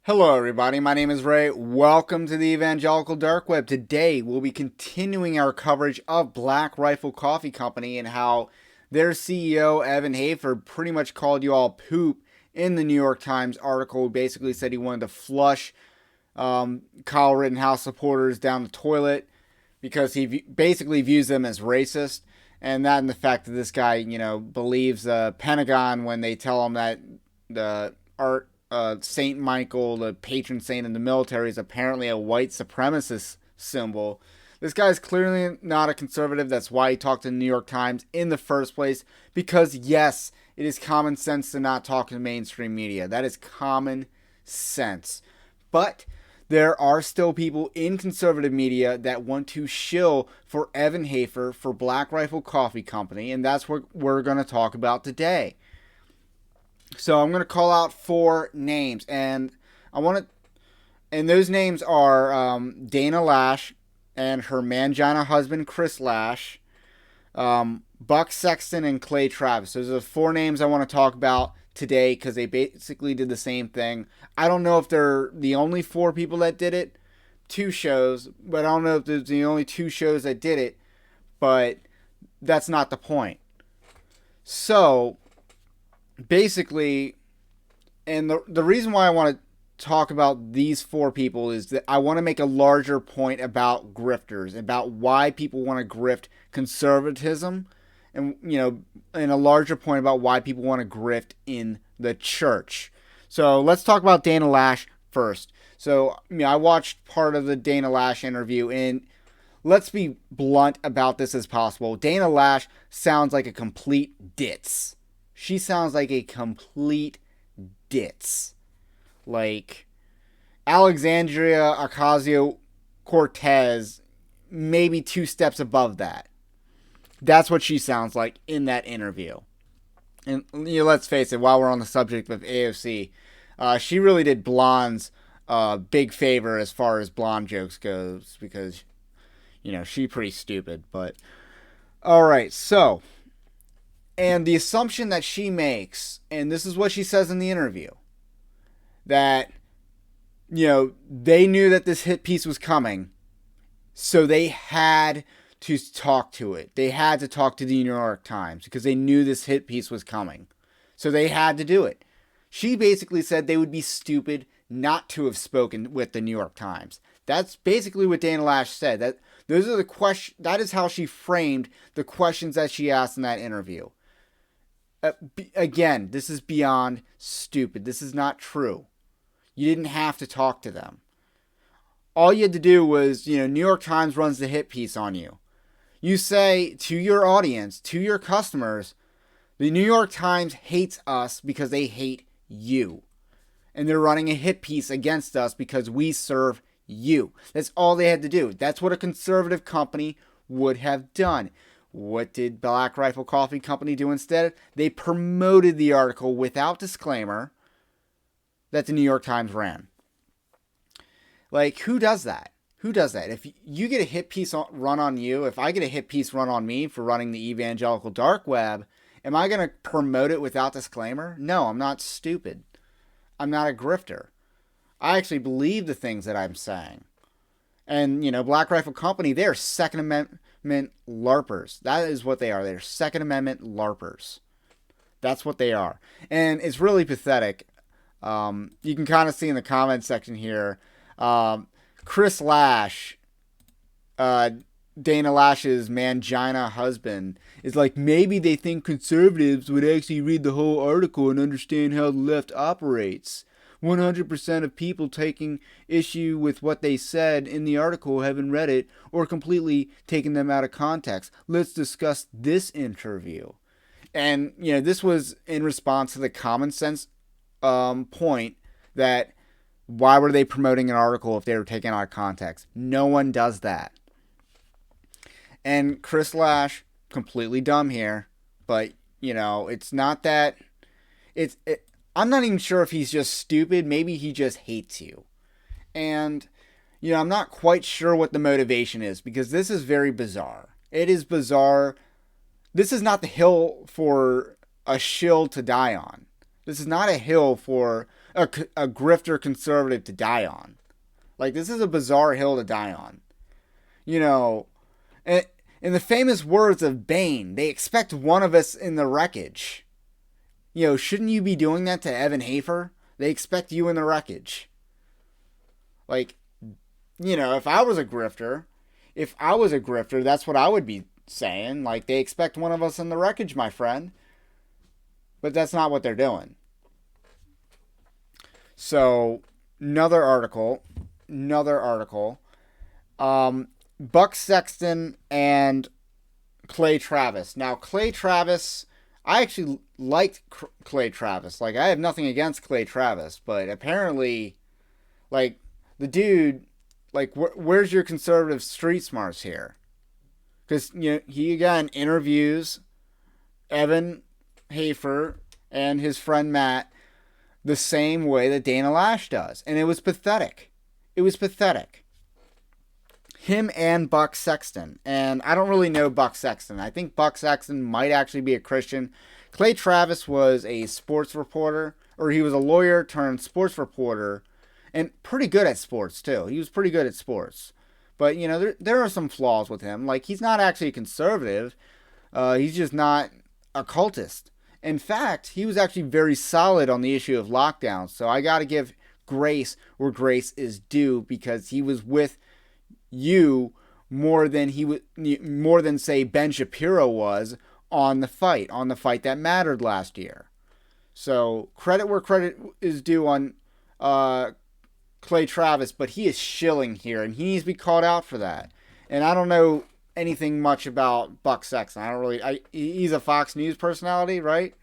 Hello everybody, my name is Ray. Welcome to the Evangelical Dark Web. Today we'll be continuing our coverage of Black Rifle Coffee Company and how their CEO, Evan Hafer, pretty much called you all poop in the New York Times article. Basically said he wanted to flush Kyle Rittenhouse supporters down the toilet because he basically views them as racist. And that and the fact that this guy, believes the Pentagon when they tell him that the art Saint Michael, the patron saint in the military, is apparently a white supremacist symbol. This guy's clearly not a conservative. That's why he talked to the New York Times in the first place. Because, yes, it is common sense to not talk to the mainstream media. That is common sense. But there are still people in conservative media that want to shill for Evan Hafer for Black Rifle Coffee Company. And that's what we're going to talk about today. So I'm going to call out 4 names, and those names are Dana Loesch and her mangina husband Chris Loesch, Buck Sexton, and Clay Travis. Those are the 4 names I want to talk about today because they basically did the same thing. I don't know if they're the only 4 people that did it, 2 shows, but I don't know if there's the only 2 shows that did it, but that's not the point. So basically, and the reason why I want to talk about these 4 people is that I want to make a larger point about grifters, about why people want to grift conservatism, and and a larger point about why people want to grift in the church. So let's talk about Dana Loesch first. So I watched part of the Dana Loesch interview, and let's be blunt about this as possible. Dana Loesch sounds like a complete ditz. She sounds like a complete ditz. Like Alexandria Ocasio-Cortez, maybe 2 steps above that. That's what she sounds like in that interview. And let's face it, while we're on the subject of AOC, she really did blondes big favor as far as blonde jokes goes because, she's pretty stupid. But, alright, so, and the assumption that she makes, and this is what she says in the interview, that, they knew that this hit piece was coming, so they had to talk to it. They had to talk to the New York Times because they knew this hit piece was coming. So they had to do it. She basically said they would be stupid not to have spoken with the New York Times. That's basically what Dana Loesch said. That is how she framed the questions that she asked in that interview. Again, this is beyond stupid. This is not true. You didn't have to talk to them. All you had to do was, New York Times runs the hit piece on you. You say to your audience, to your customers, the New York Times hates us because they hate you. And they're running a hit piece against us because we serve you. That's all they had to do. That's what a conservative company would have done. What did Black Rifle Coffee Company do instead? They promoted the article without disclaimer that the New York Times ran. Like, who does that? Who does that? If you get a hit piece run on you, if I get a hit piece run on me for running the Evangelical Dark Web, am I going to promote it without disclaimer? No, I'm not stupid. I'm not a grifter. I actually believe the things that I'm saying. And, Black Rifle Company, they're Second Amendment LARPers. That is what they are. They're Second Amendment LARPers. That's what they are. And it's really pathetic. You can kind of see in the comment section here, Chris Loesch, Dana Loesch's mangina husband, is like, maybe they think conservatives would actually read the whole article and understand how the left operates. 100% of people taking issue with what they said in the article haven't read it or completely taken them out of context. Let's discuss this interview. And, this was in response to the common sense point that why were they promoting an article if they were taken out of context? No one does that. And Chris Loesch, completely dumb here, but, it's not that... I'm not even sure if he's just stupid. Maybe he just hates you. And, I'm not quite sure what the motivation is because this is very bizarre. It is bizarre. This is not the hill for a shill to die on. This is not a hill for a grifter conservative to die on. Like, this is a bizarre hill to die on. You know, in the famous words of Bane, they expect one of us in the wreckage. You know, shouldn't you be doing that to Evan Hafer? They expect you in the wreckage. Like, you know, if I was a grifter, that's what I would be saying. Like, they expect one of us in the wreckage, my friend. But that's not what they're doing. So, another article. Buck Sexton and Clay Travis. Now, Clay Travis, I actually liked Clay Travis. Like, I have nothing against Clay Travis, but apparently, like, the dude, like, where's your conservative street smarts here? Because, you know, he again interviews Evan Hafer and his friend Matt the same way that Dana Loesch does. And it was pathetic. Him and Buck Sexton. And I don't really know Buck Sexton. I think Buck Sexton might actually be a Christian. Clay Travis was a sports reporter, or he was a lawyer turned sports reporter, and pretty good at sports too. He was pretty good at sports. But, you know, there are some flaws with him. Like, he's not actually a conservative. He's just not a cultist. In fact, he was actually very solid on the issue of lockdown. So I got to give grace where grace is due, because he was with you more than say Ben Shapiro was on the fight that mattered last year. So credit where credit is due on Clay Travis, but he is shilling here, and he needs to be called out for that. And I don't know anything much about Buck Sexton. He's a Fox News personality, right?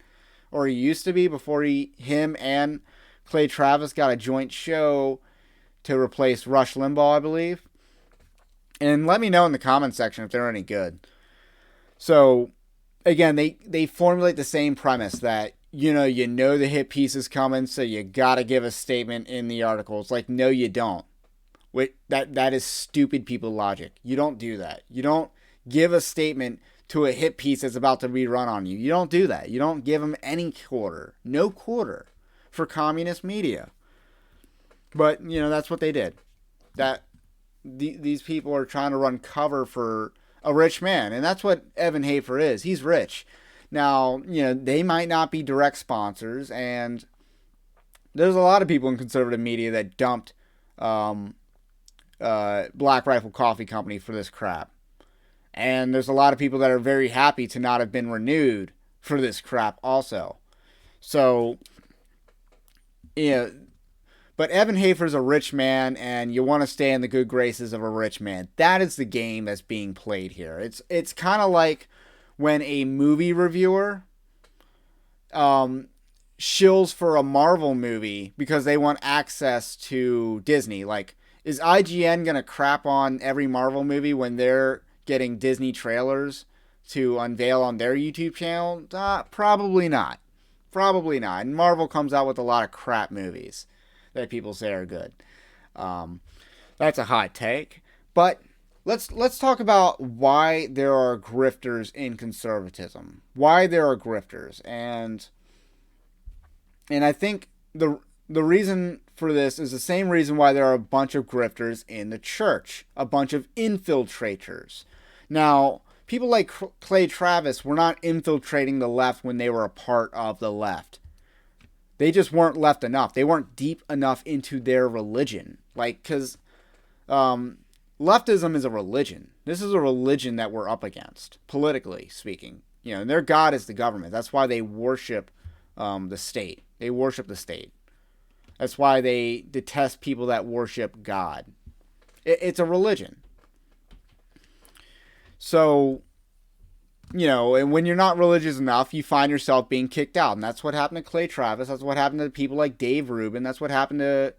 Or he used to be before him and Clay Travis got a joint show to replace Rush Limbaugh, I believe. And let me know in the comment section if they're any good. So, again, they formulate the same premise that, you know the hit piece is coming, so you got to give a statement in the article. It's like, no, you don't. That is stupid people logic. You don't do that. You don't give a statement to a hit piece that's about to rerun on you. You don't do that. You don't give them any quarter. No quarter for communist media. But, you know, that's what they did. These people are trying to run cover for a rich man. And that's what Evan Hafer is. He's rich. Now, you know, they might not be direct sponsors. And there's a lot of people in conservative media that dumped Black Rifle Coffee Company for this crap. And there's a lot of people that are very happy to not have been renewed for this crap also. So, you know, but Evan Hafer's a rich man, and you want to stay in the good graces of a rich man. That is the game that's being played here. It's kind of like when a movie reviewer shills for a Marvel movie because they want access to Disney. Like, is IGN going to crap on every Marvel movie when they're getting Disney trailers to unveil on their YouTube channel? Probably not. And Marvel comes out with a lot of crap movies that people say are good. That's a hot take. But let's talk about why there are grifters in conservatism. Why there are grifters. And I think the reason for this is the same reason why there are a bunch of grifters in the church. A bunch of infiltrators. Now, people like Clay Travis were not infiltrating the left when they were a part of the left. They just weren't left enough. They weren't deep enough into their religion. Like, because leftism is a religion. This is a religion that we're up against, politically speaking. You know, and their God is the government. That's why they worship the state. They worship the state. That's why they detest people that worship God. It's a religion. So, you know, and when you're not religious enough, you find yourself being kicked out. And that's what happened to Clay Travis. That's what happened to people like Dave Rubin. That's what happened to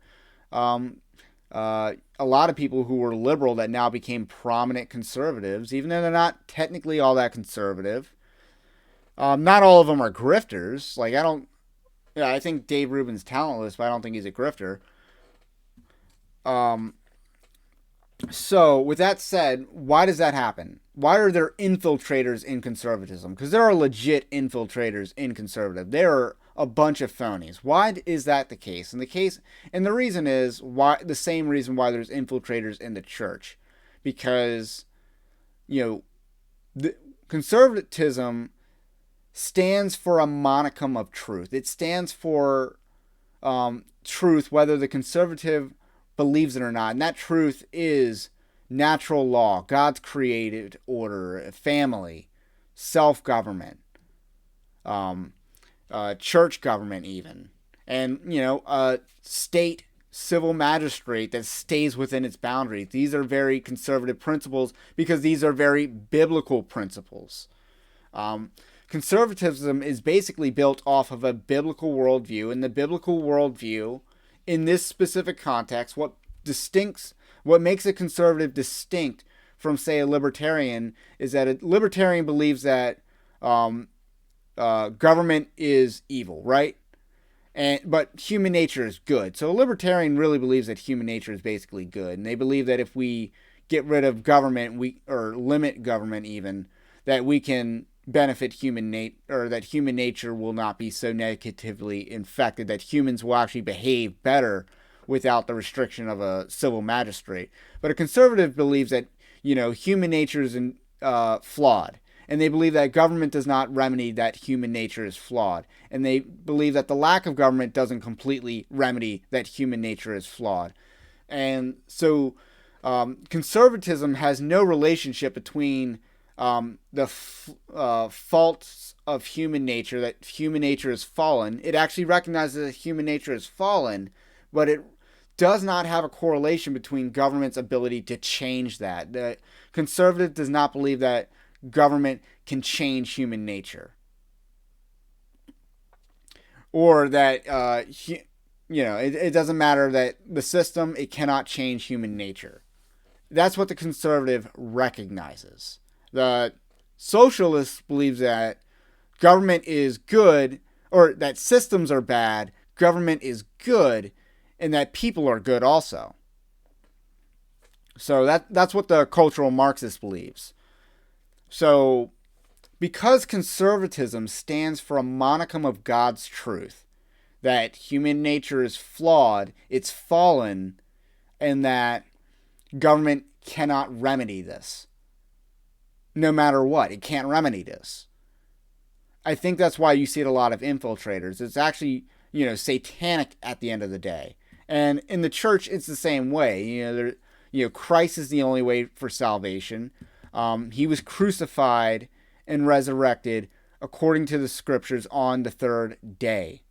a lot of people who were liberal that now became prominent conservatives, even though they're not technically all that conservative. Not all of them are grifters. Like, I think Dave Rubin's talentless, but I don't think he's a grifter. So, with that said, why does that happen? Why are there infiltrators in conservatism? Because there are legit infiltrators in conservative. There are a bunch of phonies. Why is that the case? And the reason is why the same reason why there's infiltrators in the church, because the conservatism stands for a monicum of truth. It stands for truth, whether the conservative believes it or not, and that truth is natural law, God's created order, family, self-government, church government even, and a state civil magistrate that stays within its boundaries. These are very conservative principles because these are very biblical principles. Conservatism is basically built off of a biblical worldview, and the biblical worldview in this specific context, what makes a conservative distinct from, say, a libertarian is that a libertarian believes that government is evil, right? But human nature is good. So a libertarian really believes that human nature is basically good, and they believe that if we get rid of government, or limit government even, that we can benefit that human nature will not be so negatively infected, that humans will actually behave better without the restriction of a civil magistrate. But a conservative believes that human nature is flawed, and they believe that government does not remedy that human nature is flawed, and they believe that the lack of government doesn't completely remedy that human nature is flawed. And so conservatism has no relationship between the faults of human nature, that human nature is fallen. It actually recognizes that human nature is fallen, but it does not have a correlation between government's ability to change that. The conservative does not believe that government can change human nature, or that it doesn't matter that the system, it cannot change human nature. That's what the conservative recognizes. The socialist believes that government is good, or that systems are bad, government is good, and that people are good also. So that's what the cultural Marxist believes. So because conservatism stands for a monicum of God's truth, that human nature is flawed, it's fallen, and that government cannot remedy this. No matter what, it can't remedy this. I think that's why you see a lot of infiltrators. It's actually, satanic at the end of the day. And in the church, it's the same way. Christ is the only way for salvation. He was crucified and resurrected according to the scriptures on the third day.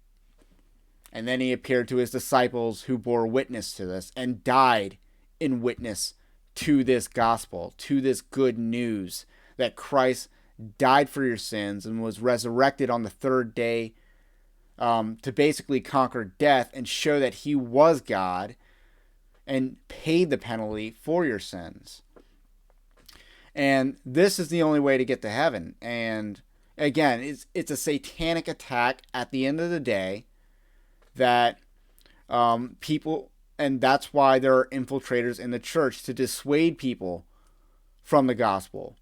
And then he appeared to his disciples who bore witness to this and died in witness to this gospel, to this good news that Christ died for your sins and was resurrected on the third day to basically conquer death and show that he was God and paid the penalty for your sins. And this is the only way to get to heaven. And again, it's a satanic attack at the end of the day that people, and that's why there are infiltrators in the church, to dissuade people from the gospel,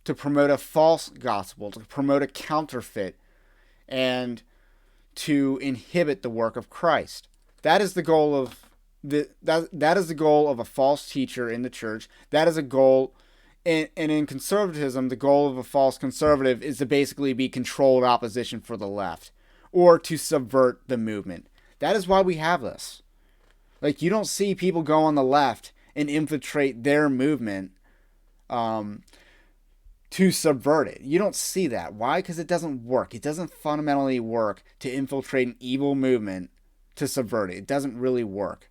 to promote a false gospel, to promote a counterfeit, and to inhibit the work of Christ. That is the goal of that is the goal of a false teacher in the church. That is a goal, and in conservatism, the goal of a false conservative is to basically be controlled opposition for the left, or to subvert the movement. That is why we have this. Like, you don't see people go on the left and infiltrate their movement to subvert it. You don't see that. Why? Because it doesn't work. It doesn't fundamentally work to infiltrate an evil movement to subvert it. It doesn't really work.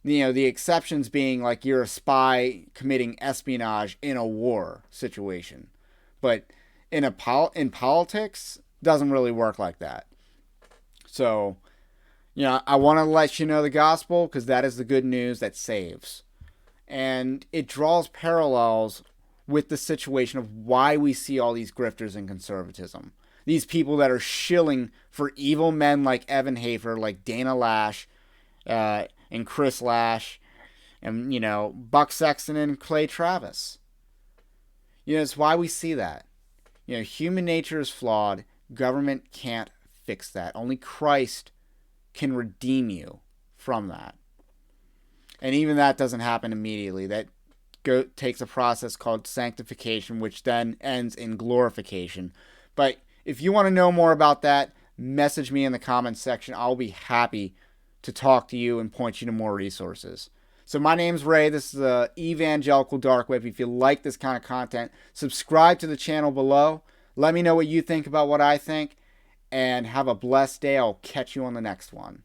The exceptions being like you're a spy committing espionage in a war situation. But in politics, doesn't really work like that. So, I want to let you know the gospel because that is the good news that saves. And it draws parallels with the situation of why we see all these grifters in conservatism. These people that are shilling for evil men like Evan Hafer, like Dana Loesch, and Chris Lash, and, Buck Sexton and Clay Travis. It's why we see that. Human nature is flawed. Government can't fix that. Only Christ can redeem you from that. And even that doesn't happen immediately. That takes a process called sanctification, which then ends in glorification. But if you want to know more about that, message me in the comments section. I'll be happy to talk to you and point you to more resources. So my name's Ray. This is the Evangelical Dark Web. If you like this kind of content, subscribe to the channel below. Let me know what you think about what I think. And have a blessed day. I'll catch you on the next one.